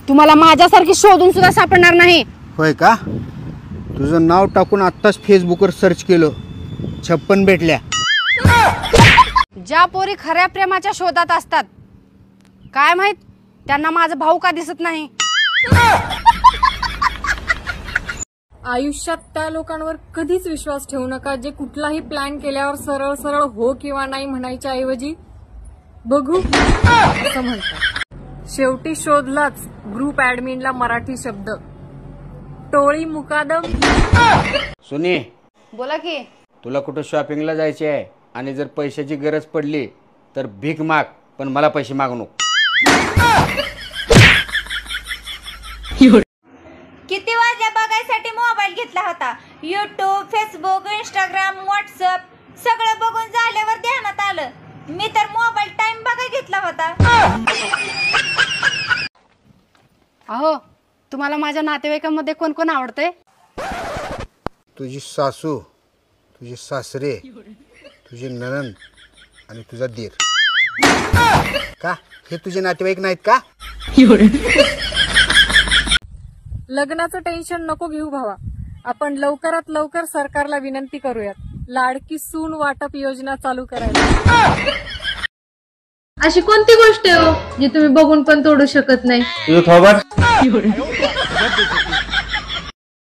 तुम्हाला माझ्यासारखी शोधून सुद्धा सापडणार नाही. होय का? तुझं नाव टाकून आत्ताच फेसबुकवर सर्च केलं, 56 भेटल्या. ज्या पोरी खऱ्या प्रेमाच्या शोधात असतात, काय माहित त्यांना माझा भाऊ का दिसत नाही. आयुष्यात त्या लोकांवर कधीच विश्वास ठेवू नका जे कुठलाही प्लॅन केल्यावर सरळ सरळ हो किंवा नाही म्हणायच्या ऐवजी बघू असं म्हणतात. शेवटी शोधलाच ग्रुप ऍडमिनला मराठी शब्द टोळी मुकादम. सुनी, बोला की. तुला कुठं शॉपिंगला जायचे आहे आणि जर पैशाची गरज पडली तर भीक माग, पण मला पैसे मागू नको. किती वाजल्या बघायसाठी मोबाईल घेतला होता. युट्यूब, फेसबुक, इंस्टाग्राम, व्हॉट्सअप सगळं बघून झाल्यावर ध्यानात आलं मी तर मोबाईल टाइम बघाय घेतला होता. अहो, तुम्हाला माझ्या नातेवाईकांमध्ये कोण कोण आवडतंय? तुझी सासू, तुझे सासरे, तुझे नणंद आणि तुझा दीर. का हे तुझे नातेवाईक नाहीत का? लग्नाचं टेन्शन नको घेऊ भावा. आपण लवकरात लवकर सरकारला विनंती करूयात लाडकी सून वाटप योजना चालू करायला. अशी कोणती गोष्ट आहे हो जी तुम्ही बघून पण तोडू शकत नाही?